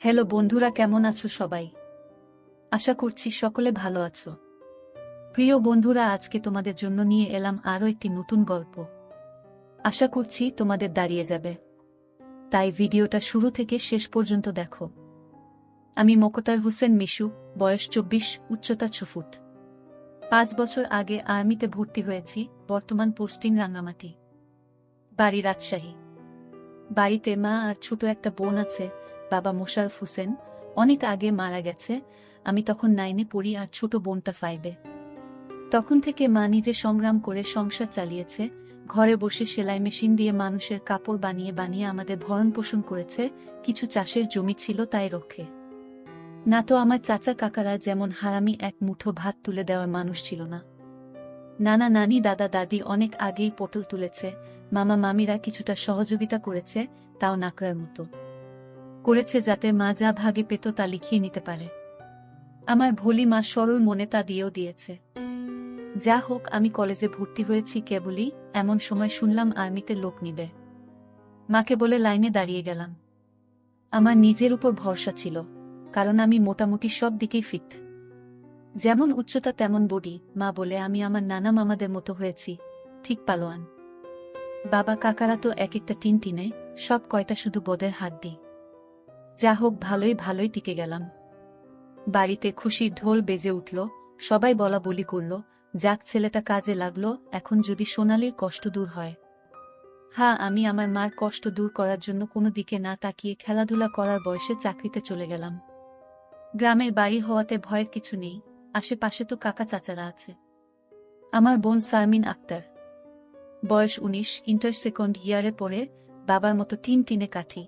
Hello বন্ধুরা, কেমন আছো সবাই? আশা করছি সকলে ভালো আছো। প্রিয় বন্ধুরা, আজকে তোমাদের জন্য নিয়ে এলাম আরও একটি নতুন গল্প। আশা করছি তোমাদের দাঁড়িয়ে যাবে, তাই ভিডিওটা শুরু থেকে শেষ পর্যন্ত দেখো। আমি মোকতার হোসেন মিশু, বয়স 24, উচ্চতা 6 ফুট। 5 বছর আগে আর্মিতে ভর্তি হয়েছি, বর্তমান পোস্টিং রাঙ্গামাটি। বাড়ি রাজশাহী। বাড়িতে মা আর ছোট একটা বোন আছে। বাবা মোশাররফ হোসেন অনেক আগে মারা গেছে। আমি তখন 9-এ পড়ি আর ছোট বোনটা 5-এ। তখন থেকে মা নিজে সংগ্রাম করে সংসার চালিয়েছে। ঘরে বসে সেলাই মেশিন দিয়ে মানুষের কাপড় বানিয়ে বানিয়ে আমাদের ভরণ পোষণ করেছে। কিছু চাষের জমি ছিল, তাই রক্ষে না তো আমার চাচা কাকারা যেমন হারামি এক মুঠো ভাত তুলে দেওয়ার মানুষ ছিল না। নানা নানি দাদা দাদি অনেক আগেই পটল তুলেছে। মামা মামিরা কিছুটা সহযোগিতা করেছে, তাও নাকড়ার মতো করেছে, যাতে মা যা ভাগে পেত তা লিখিয়ে নিতে পারে। আমার ভোলি মা সরল মনে তা দিয়েও দিয়েছে। যা হোক, আমি কলেজে ভর্তি হয়েছি কেবলই, এমন সময় শুনলাম আর্মিতে লোক নিবে। মাকে বলে লাইনে দাঁড়িয়ে গেলাম। আমার নিজের উপর ভরসা ছিল, কারণ আমি মোটামুটি সব দিকেই ফিট। যেমন উচ্চতা তেমন বডি। মা বলে আমি আমার নানা মামাদের মতো হয়েছি, ঠিক পালোয়ান। বাবা কাকারা তো এক একটা টিনে, সব কয়টা শুধু বদের হাড্ডি। যা হোক, ভালোই ভালোই টিকে গেলাম। বাড়িতে খুশির ঢোল বেজে উঠল, সবাই বলা বলি করল, যাক ছেলেটা কাজে লাগলো, এখন যদি সোনালীর কষ্ট দূর হয়। হ্যাঁ, আমি আমার মার কষ্ট দূর করার জন্য কোনো দিকে না তাকিয়ে খেলাধুলা করার বয়সে চাকরিতে চলে গেলাম। গ্রামের বাড়ি হওয়াতে ভয়ের কিছু নেই, আশেপাশে তো কাকা চাচারা আছে। আমার বোন শারমিন আক্তার, বয়স 19, ইন্টার সেকেন্ড ইয়ারে পড়ে। বাবার মতো টিনে কাঠি।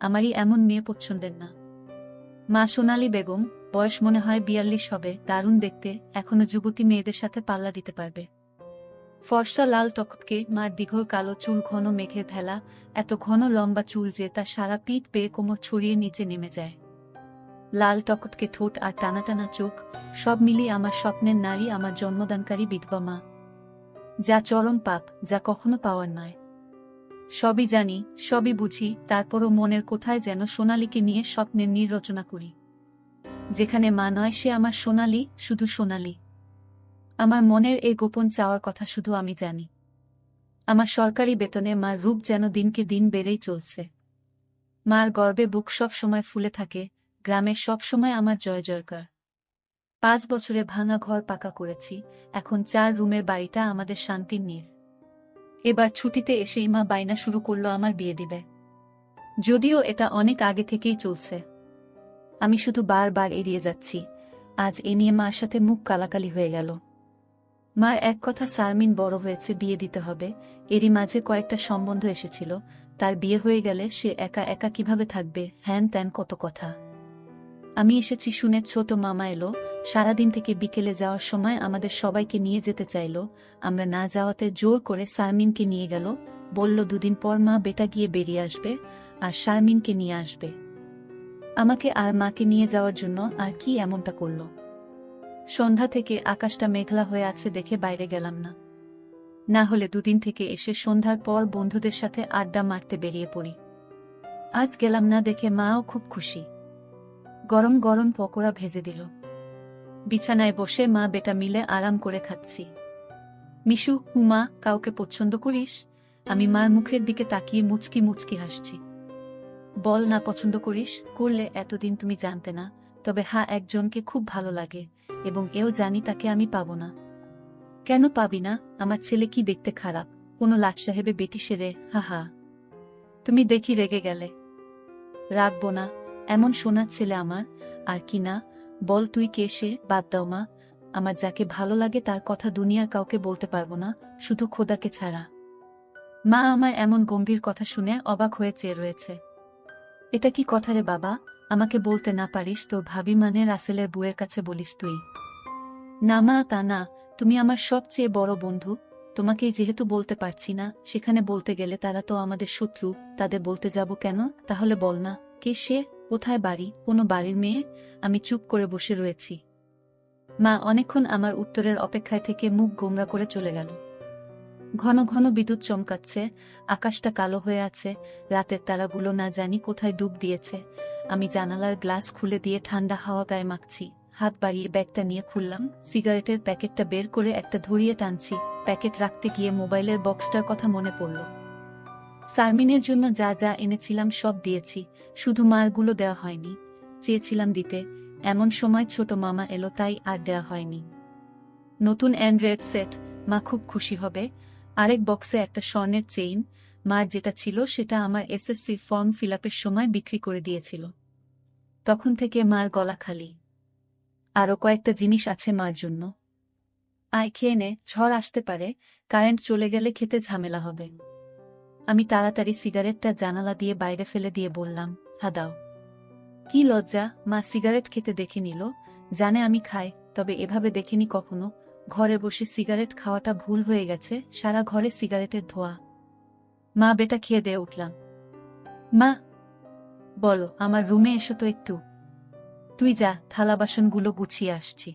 আমারই এমন মেয়ে পছন্দের না। মা সোনালী বেগম, বয়স মনে হয় 42 হবে, দারুণ দেখতে, এখনো যুবতী মেয়েদের সাথে পাল্লা দিতে পারবে। ফর্সা লাল টকটকে, মার দীঘল কালো চুল, ঘন মেঘের ভেলা, এত ঘন লম্বা চুল যে তা সারা পিঠ পেয়ে কোমর ছড়িয়ে নিচে নেমে যায়। লাল টকটকে ঠোঁট আর টানা টানা চোখ, সব মিলিয়ে আমার স্বপ্নের নারী, আমার জন্মদানকারী বিধবা মা। যা চরম পাপ, যা কখনো পাওয়ার নয়। সবই জানি, সবই বুঝি, তারপরও মনের কোথায় যেন সোনালীকে নিয়ে স্বপ্নের নীড় রচনা করি। যেখানে মা নয়, সে আমার সোনালী, শুধু সোনালী। আমার মনের এই গোপন চাওয়ার কথা শুধু আমি জানি। আমার সরকারি বেতনে মার রূপ যেন দিনকে দিন বেড়েই চলছে। মার গর্বে বুক সব সময় ফুলে থাকে, গ্রামে সব সময় আমার জয় জয়কার। 5 বছরে ভাঙা ঘর পাকা করেছি, এখন 4 রুমের বাড়িটা আমাদের শান্তির নীড়। এবার ছুটিতে এসেই মা বায়না শুরু করলো আমার বিয়ে দিবে। যদিও এটা অনেক আগে থেকেই চলছে, আমি শুধু বারবার এড়িয়ে যাচ্ছি। আজ এ নিয়ে মার সাথে মুখ কালাকালি হয়ে গেল। মার এক কথা, শারমিন বড় হয়েছে, বিয়ে দিতে হবে। এরই মাঝে কয়েকটা সম্বন্ধ এসেছিল, তার বিয়ে হয়ে গেলে সে একা একা কিভাবে থাকবে, হ্যান ত্যান কত কথা। আমি এসেছি শুনে ছোট মামা এলো, সারাদিন থেকে বিকেলে যাওয়ার সময় আমাদের সবাইকে নিয়ে যেতে চাইল। আমরা না যাওয়াতে জোর করে শারমিনকে নিয়ে গেল, বলল 2 দিন পর মা বেটা গিয়ে বেরিয়ে আসবে, আর শারমিনকে নিয়ে আসবে। আমাকে আর মাকে নিয়ে যাওয়ার জন্য আর কি এমনটা করল। সন্ধ্যা থেকে আকাশটা মেঘলা হয়ে আছে দেখে বাইরে গেলাম না। না হলে 2 দিন থেকে এসে সন্ধ্যার পর বন্ধুদের সাথে আড্ডা মারতে বেরিয়ে পড়ি। আজ গেলাম না দেখে মাও খুব খুশি। গরম গরম পকোড়া ভেজে দিল। বিছানায় বসে মা বেটা মিলে আরাম করে খাচ্ছি। মিশু, হুমা, কাউকে পছন্দ করিস? আমি মার মুখের দিকে তাকিয়ে মুচকি মুচকি হাসছি। বল না পছন্দ করিস, করলে এতদিন তুমি জানতে না। তবে হ্যাঁ, একজনকে খুব ভালো লাগে, এবং এও জানি তাকে আমি পাবো না। কেন পাবি না? আমার ছেলে কি দেখতে খারাপ? কোনো লাট সাহেবে বেটি সেরে? হা হা। তুমি দেখি রেগে গেলে। রাখবো না, এমন সোনার ছেলে আমার। আর কি না, বল তুই কে সে? বাদ দাও মা, আমার যাকে ভালো লাগে তার কথা দুনিয়ার কাউকে বলতে পারবো না, শুধু খোদাকে ছাড়া। মা আমার এমন গম্ভীর কথা শুনে অবাক হয়ে চেয়ে রয়েছে। এটা কি কথা রে বাবা? আমাকে বলতে না পারিস তোর ভাবি মানে রাসেলের বউয়ের কাছে বলিস তুই? না মা, তা না, তুমি আমার সবচেয়ে বড় বন্ধু। তোমাকেই যেহেতু বলতে পারছি না, সেখানে বলতে গেলে তারা তো আমাদের শত্রু, তাদের বলতে যাব কেন? তাহলে বল না, কে সে? কোথায় বাড়ি? কোনো বাড়ির মেয়ে? আমি চুপ করে বসে রয়েছি। মা অনেকক্ষণ আমার উত্তরের অপেক্ষায় থেকে মুখ গোমরা করে চলে গেল। ঘন ঘন বিদ্যুৎ চমকাচ্ছে, আকাশটা কালো হয়ে আছে, রাতের তারাগুলো না জানি কোথায় ডুব দিয়েছে। আমি জানালার গ্লাস খুলে দিয়ে ঠান্ডা হাওয়া গায়ে মাখছি। হাত বাড়িয়ে ব্যাগটা নিয়ে খুললাম, সিগারেটের প্যাকেটটা বের করে একটা ধরিয়ে টানছি। প্যাকেট রাখতে গিয়ে মোবাইলের বক্সটার কথা মনে পড়ল। সারমিনের জন্য যা যা এনেছিলাম সব দিয়েছি, শুধু মারগুলো দেওয়া হয়নি। চেয়েছিলাম দিতে, এমন সময় ছোট মামা এলো, তাই আর দেওয়া হয়নি। নতুন অ্যান্ড্রয়েড সেট, মা খুব খুশি হবে। আরেক বক্সে একটা স্বর্ণের চেইন, মার যেটা ছিল সেটা আমার এসএসসি ফর্ম ফিলআপের সময় বিক্রি করে দিয়েছিল। তখন থেকে মার গলা খালি। আরও কয়েকটা জিনিস আছে মার জন্য। আয় খেয়ে নে, ঝড় আসতে পারে, কারেন্ট চলে গেলে খেতে ঝামেলা হবে। আমি তাড়াতাড়ি সিগারেটটা জানালা দিয়ে বাইরে ফেলে দিয়ে বললাম, হা দাও। কি লজ্জা, মা সিগারেট খেতে দেখে নিল, জানে আমি খাই, তবে এভাবে দেখেনি কখনো। ঘরে বসে সিগারেট খাওয়াটা ভুল হয়ে গেছে, সারা ঘরে সিগারেটের ধোঁয়া। মা বেটা খেয়ে দিয়ে উঠলাম। মা বলো, আমার রুমে এসো তো একটু। তুই যা, থালা বাসনগুলো গুছিয়ে আসছি।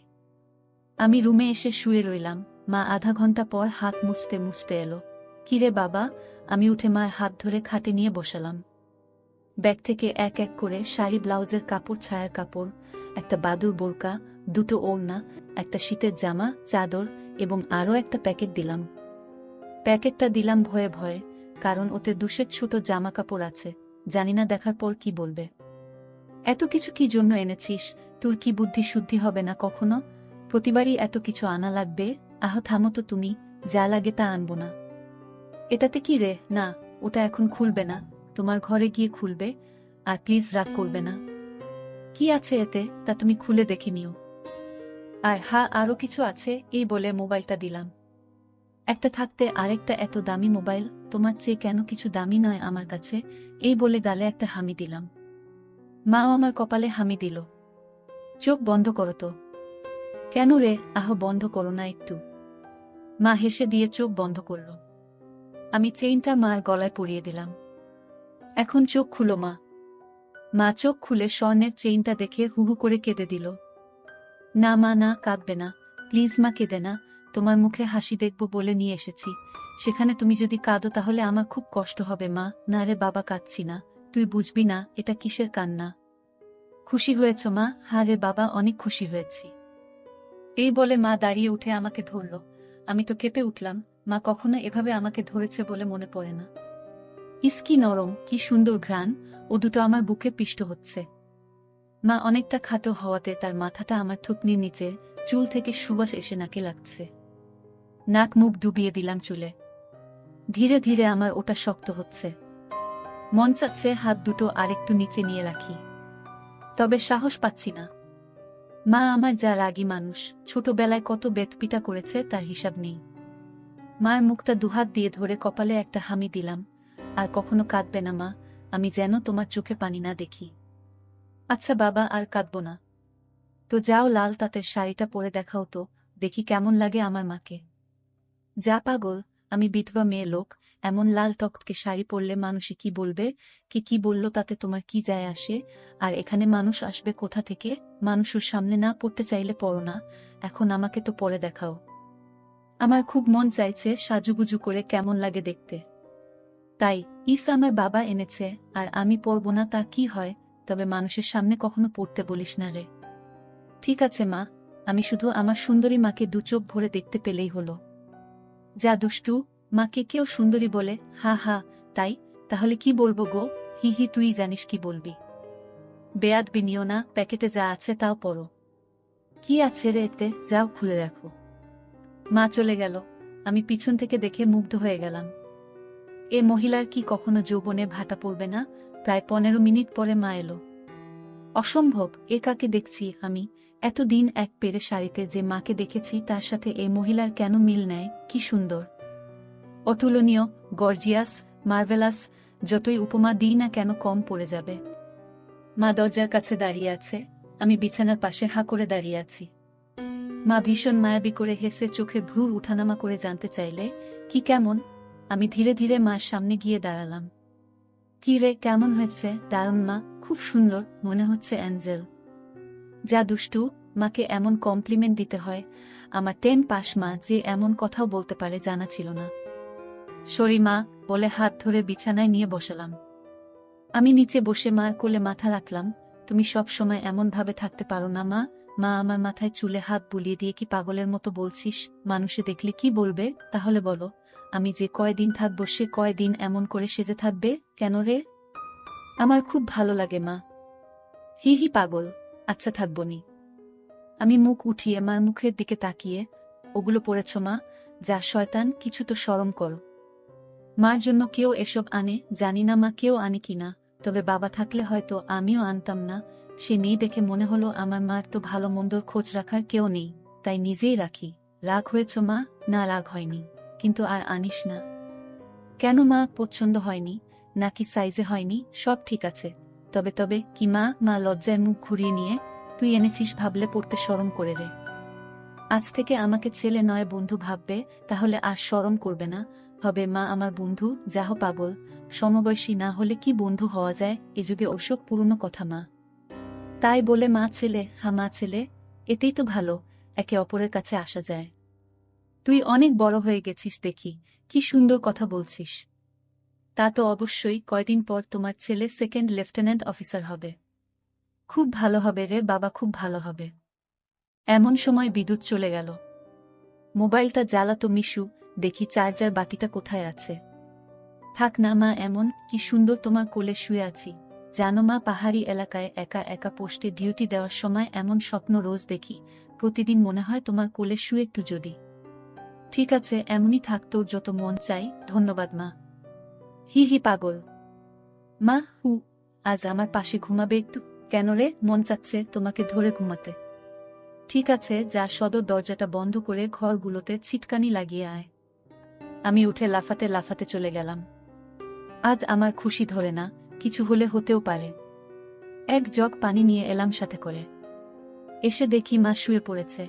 আমি রুমে এসে শুয়ে রইলাম। মা আধা ঘন্টা পর হাত মুছতে মুছতে এলো। কিরে বাবা? আমি উঠে মায়ের হাত ধরে খাটে নিয়ে বসালাম। ব্যাগ থেকে এক এক করে শাড়ি, ব্লাউজের কাপড়, ছায়ার কাপড়, একটা বাদুর বোরকা, দুটো ওড়না, একটা শীতের জামা, চাদর এবং আরও একটা প্যাকেট দিলাম। প্যাকেটটা দিলাম ভয়ে ভয়ে, কারণ ওতে দুশেক ছোট জামা কাপড় আছে। জানি না দেখার পর কি বলবে। এত কিছু কি জন্য এনেছিস? তোর কি বুদ্ধি শুদ্ধি হবে না কখনো? প্রতিবারই এত কিছু আনা লাগবে? আহ থামো তো তুমি, যা লাগে তা আনবো না। এটাতে কি রে? না, ওটা এখন খুলবে না, তোমার ঘরে গিয়ে খুলবে। আর প্লিজ রাগ করবে না। কি আছে এতে, তা তুমি খুলে দেখে নিও। আর হ্যাঁ, আরও কিছু আছে, এই বলে মোবাইলটা দিলাম। একটা থাকতে আরেকটা এত দামি মোবাইল, তোমার চেয়ে কেন কিছু দামি নয় আমার কাছে? এই বলে গালে একটা হামি দিলাম। মাও আমার কপালে হামি দিল। চোখ বন্ধ করো তো। কেন রে? আহ বন্ধ করো না একটু। মা হেসে দিয়ে চোখ বন্ধ করল। আমি চেইনটা মার গলায় পরিয়ে দিলাম। এখন চোখ খুলো মা। মা চোখ খুলে স্বর্ণের চেইনটা দেখে হুহু করে কেঁদে দিল। না মা, না, কাঁদবে না, প্লিজ মা, কেঁদে না। তোমার মুখে হাসি দেখব বলে নিয়ে এসেছি, সেখানে তুমি যদি কাঁদো তাহলে আমার খুব কষ্ট হবে মা। না রে বাবা, কাঁদছি না, তুই বুঝবি না এটা কিসের কান্না। খুশি হয়েছ মা? হ্যাঁ রে বাবা, অনেক খুশি হয়েছি। এই বলে মা দাঁড়িয়ে উঠে আমাকে ধরল। আমি তো কেঁপে উঠলাম। মা কখনো এভাবে আমাকে ধরেছে বলে মনে পড়ে না। ইস কি নরম, কি সুন্দর ঘ্রাণ, ও দুটো আমার বুকে পিষ্ট হচ্ছে। মা অনেকটা খাটো হওয়াতে তার মাথাটা আমার থুতনির নিচে, চুল থেকে সুবাস এসে নাকে লাগছে। নাক মুখ ডুবিয়ে দিলাম চুলে। ধীরে ধীরে আমার ওটা শক্ত হচ্ছে। মন চাচ্ছে হাত দুটো আরেকটু নিচে নিয়ে রাখি, তবে সাহস পাচ্ছি না। মা আমার যা রাগী মানুষ, ছোটবেলায় কত বেতপিটা করেছে তার হিসাব নেই। মার মুখটা দুহাত দিয়ে ধরে কপালে একটা হামি দিলাম। আর কখনো কাঁদবে না মা, আমি যেন তোমার চোখে পানি না দেখি। আচ্ছা বাবা, আর কাঁদব না। তো যাও, লাল তাঁতের শাড়িটা পরে দেখাও তো, দেখি কেমন লাগে আমার মাকে। যা পাগল, আমি বিধবা মেয়ে লোক, এমন লাল টকটকে শাড়ি পরলে মানুষে কি বলবে? কি বলল তাতে তোমার কি যায় আসে? আর এখানে মানুষ আসবে কোথা থেকে? মানুষের সামনে না পড়তে চাইলে পড়ো না, এখন আমাকে তো পরে দেখাও। আমার খুব মন চাইছে সাজুগুজু করে কেমন লাগে দেখতে। তাই ইস আমার বাবা এনেছে, আর আমি পরব না তা কি হয়? তবে মানুষের সামনে কখনো পড়তে বলিস না রে। ঠিক আছে মা, আমি শুধু আমার সুন্দরী মাকে দু চোখ ভরে দেখতে পেলেই হলো। যা দুষ্টু, মাকে কেউ সুন্দরী বলে? হা হা, তাই? তাহলে কি বলবো গো? হি হি, তুই জানিস কি বলবি। বেয়াদবি নিও না, প্যাকেটে যা আছে তাও পড়ো। কি আছে রে এতে? যাও খুলে দেখো। মা চলে গেল। আমি পিছন থেকে দেখে মুগ্ধ হয়ে গেলাম। এ মহিলার কি কখনো যৌবনে ভাটা পড়বে না? প্রায় 15 মিনিট পরে মা এলো। অসম্ভব, এ কাকে দেখছি আমি? এতদিন এক পেরে শাড়িতে যে মাকে দেখেছি তার সাথে এই মহিলার কেন মিল নেয়? কি সুন্দর, অতুলনীয়, গর্জিয়াস, মার্ভেলাস, যতই উপমা দিই না কেন কম পড়ে যাবে। মা দরজার কাছে দাঁড়িয়ে আছে, আমি বিছানার পাশে হাঁ করে দাঁড়িয়ে আছি। মা ভীষণ মায়াবী করে হেসে চোখে ভ্রু উঠানামা করে জানতে চাইলে, কি কেমন? আমি ধীরে ধীরে মার সামনে গিয়ে দাঁড়ালাম। কি রে, কেমন হয়েছে? দারুণ মা, খুব সুন্দর, মনে হচ্ছে অ্যাঞ্জেল। যা দুষ্টু, মাকে এমন কমপ্লিমেন্ট দিতে হয়? আমার 10 পাস মা যে এমন কথাও বলতে পারে জানা ছিল না। সরি মা, বলে হাত ধরে বিছানায় নিয়ে বসালাম। আমি নিচে বসে মার কোলে মাথা রাখলাম। তুমি সব সময় এমন ভাবে থাকতে পারো না মা। মা আমার মাথায় চুলে হাত বুলিয়ে দিয়ে কি পাগলের মতো বলছিস? মানুষে দেখলে কি বলবে? তাহলে বলো, আমি যে কয়দিন থাকবো সে কয়দিন এমন করে সেজে থাকবে কেন রে? আমার খুব ভালো লাগে মা। হি হি পাগল, আচ্ছা থাকবনি। আমি মুখ উঠিয়ে মার মুখের দিকে তাকিয়ে, ওগুলো পড়েছ মা? যা শয়তান, কিছু তো শরম করো। মার জন্য কেউ এসব আনে, জানি না মা কেউ আনে কিনা, তবে বাবা থাকলে হয়তো আমিও আনতাম না। সে নেই দেখে মনে হলো আমার মার তো ভালো মন্দর খোঁজ রাখার কেউ নেই, তাই নিজেই রাখি। রাগ হয়েছ মা? না রাগ হয়নি, কিন্তু আর আনিস না। কেন মা, পছন্দ হয়নি? নাকি সাইজে হয়নি? সব ঠিক আছে। তবে তবে কি মা? মা লজ্জায় মুখ ঘুরিয়ে নিয়ে, তুই এনেছিস ভাবলে পড়তে শরম করে রে। আজ থেকে আমাকে ছেলে নয় বন্ধু ভাববে, তাহলে আর শরম করবে না। হবে মা আমার বন্ধু, যাহ পাগল। সমবয়সী না হলে কি বন্ধু হওয়া যায় এ যুগে? ওসব পুরনো কথা মা। তাই বলে মা ছেলে, হা মা ছেলে, এতেই তো ভালো, একে অপরের কাছে আসা যায়। তুই অনেক বড় হয়ে গেছিস দেখি, কি সুন্দর কথা বলছিস। তা তো অবশ্যই, কয়দিন পর তোমার ছেলে সেকেন্ড লেফটেন্যান্ট অফিসার হবে। খুব ভালো হবে রে বাবা, খুব ভালো হবে। এমন সময় বিদ্যুৎ চলে গেল। মোবাইলটা জ্বালাতো মিশু, দেখি চার্জার বাতিটা কোথায় আছে। থাক না মা এমন, কি সুন্দর তোমার কোলে শুয়ে আছি। জানো মা, পাহাড়ি এলাকায় একা একা পোস্টে ডিউটি দেওয়ার সময় এমন স্বপ্ন রোজ দেখি। প্রতিদিন মনে হয় তোমার কোলে শুয়ে একটু যদি। ঠিক আছে, এমনই থাক, তোর যত মন চাই। ধন্যবাদ মা। হি হি পাগল। মা হু, আজ আমার পাশে ঘুমাবে একটু? কেন রে, মন চাচ্ছে তোমাকে ধরে ঘুমাতে। ঠিক আছে, যা সদর দরজাটা বন্ধ করে ঘরগুলোতে ছিটকানি লাগিয়ে আয়। আমি উঠে লাফাতে লাফাতে চলে গেলাম। আজ আমার খুশি ধরে না, কিছু হলে হতেও পারে। এক জগ পানি নিয়ে এলাম সাথে করে। এসে দেখি মা শুয়ে পড়েছে।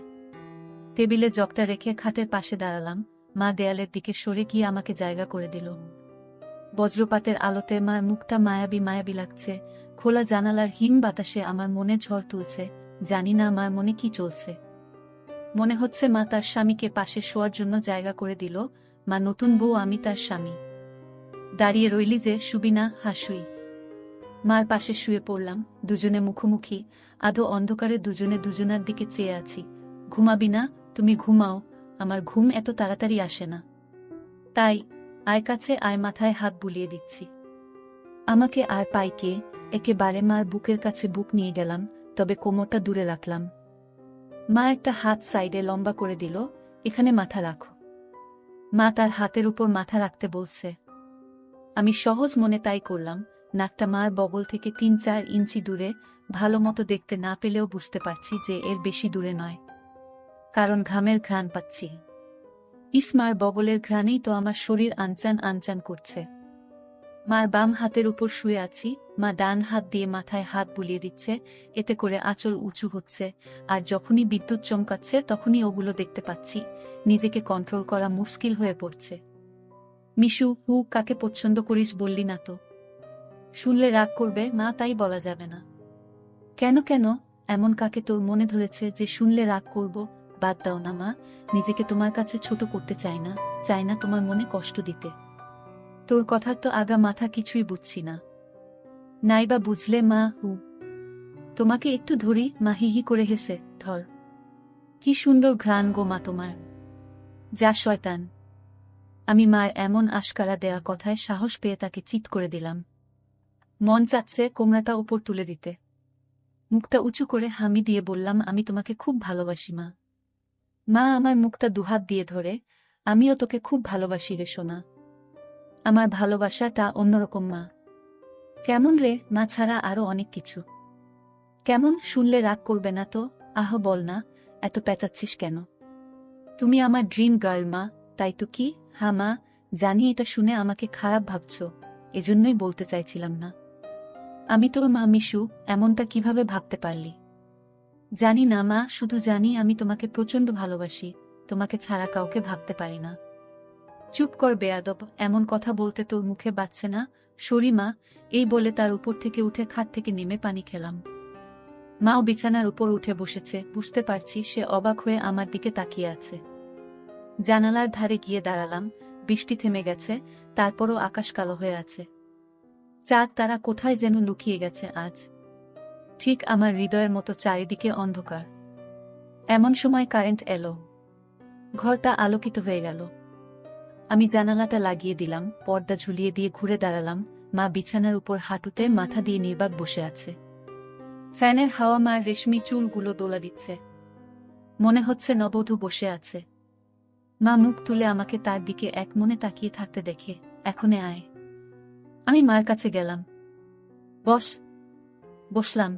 টেবিলে জগটা রেখে খাটের পাশে দাঁড়ালাম। মা দেয়ালের দিকে সরে গিয়ে আমাকে জায়গা করে দিল। বজ্রপাতের আলোতে মার মুখটা মায়াবী মায়াবী লাগছে। খোলা জানালার হিম বাতাসে আমার মনে ঝড় তুলছে। জানি না আমার মনে কি চলছে। মনে হচ্ছে মা তার স্বামীকে পাশে শোয়ার জন্য জায়গা করে দিল। মা নতুন বউ, আমি তার স্বামী। দাঁড়িয়ে রইলি যে, শুবি না? হাসুই। মার পাশে শুয়ে পড়লাম, দুজনে মুখোমুখি। আধো অন্ধকারে দুজনে দুজনার দিকে চেয়ে আছি। ঘুমাবি না? তুমি ঘুমাও, আমার ঘুম এত তাড়াতাড়ি আসে না। তাই আয় কাছে আয়, মাথায় হাত বুলিয়ে দিচ্ছি। আমাকে আর পাই কে? একেবারে মার বুকের কাছে বুক নিয়ে গেলাম, তবে কোমরটা দূরে রাখলাম। মা একটা হাত সাইডে লম্বা করে দিল। এখানে মাথা রাখো। মা তার হাতের উপর মাথা রাখতে বলছে। আমি সহজ মনে তাই করলাম। নাকটা মার বগল থেকে ৩-৪ ইঞ্চি দূরে। ভালো মতো দেখতে না পেলেও বুঝতে পারছি যে এর বেশি দূরে নয়, কারণ ঘামের ঘ্রাণ পাচ্ছি। ইসমার বগলের ঘ্রাণেই তো আমার শরীর আনচান আনচান করছে। মার বাম হাতের উপর শুয়ে আছি। মা ডান হাত দিয়ে মাথায় হাত বুলিয়ে দিচ্ছে, এতে করে আঁচল উঁচু হচ্ছে। আর যখনই বিদ্যুৎ চমকাচ্ছে তখনই ওগুলো দেখতে পাচ্ছি। নিজেকে কন্ট্রোল করা মুশকিল হয়ে পড়ছে। মিশু, হু, কাকে পছন্দ করিস বললি না তো? শুনলে রাগ করবে মা, তাই বলা যাবে না। কেন কেন, এমন কাকে তোর মনে ধরেছে যে শুনলে রাগ করব? বাদ দাও না মা, নিজেকে তোমার কাছে ছোট করতে চাই না তোমার মনে কষ্ট দিতে। তোর কথার তো আগা মাথা কিছুই বুঝছি না। নাইবা বুঝলে মা, হু। তোমাকে একটু ধরি। মা হিহি করে হেসে, ধর। কি সুন্দর ঘ্রাণ গো মা তোমার। যা শয়তান। আমি মার এমন আশকারা দেয়া কথায় সাহস পেয়ে তাকে চিৎ করে দিলাম। মন চাচ্ছে কোমরাটা উপর তুলে দিতে। মুখটা উঁচু করে হামি দিয়ে বললাম, আমি তোমাকে খুব ভালোবাসি মা। মা আমার মুখটা দুহাত দিয়ে ধরে, আমিও তোকে খুব ভালোবাসি রে সোনা। আমার ভালোবাসাটা অন্যরকম মা। কেমন রে? মা ছাড়া আরো অনেক কিছু। কেমন? শুনলে রাগ করবে না তো? আহ বল না, এত পেঁচাচ্ছিস কেন? তুমি আমার ড্রিম গার্ল মা, তাই তো। কি? হ্যাঁ মা, জানি এটা শুনে আমাকে খারাপ ভাবছ, এজন্যই বলতে চাইছিলাম না। আমি তোর মা মিশু, এমনটা কিভাবে ভাবতে পারলি? জানি না মা, শুধু জানি আমি তোমাকে প্রচন্ড ভালোবাসি। তোমাকে ছাড়া কাউকে ভাবতে পারি না। চুপ কর বেয়াদব, এমন কথা বলতে তোর মুখে বাজছে না? সরি মা। এই বলে তার উপর থেকে উঠে খাট থেকে নেমে পানি খেলাম। মাও বিছানার উপর উঠে বসেছে। বুঝতে পারছি সে অবাক হয়ে আমার দিকে তাকিয়ে আছে। জানালার ধারে গিয়ে দাঁড়ালাম। বৃষ্টি থেমে গেছে, তারপরও আকাশ কালো হয়ে আছে। চাঁদ তারা কোথায় যেন লুকিয়ে গেছে আজ। ঠিক আমার হৃদয়ের মতো চারিদিকে অন্ধকার। এমন সময় কারেন্ট এলো। ঘরটা আলোকিত হয়ে গেল। আমি জানালাটা লাগিয়ে দিলাম, পর্দা ঝুলিয়ে দিয়ে ঘুরে দাঁড়ালাম। মা বিছানার উপর হাঁটুতে মাথা দিয়ে নির্বাক বসে আছে। ফ্যানের হাওয়া মার রেশমি চুলগুলো দোলা দিচ্ছে। মনে হচ্ছে নববধূ বসে আছে। মা মুখ তুলে আমাকে তার দিকে এক মনে তাকিয়ে থাকতে দেখে, এখনে আয়। আমি মার কাছে গেলাম। বস। বসলাম।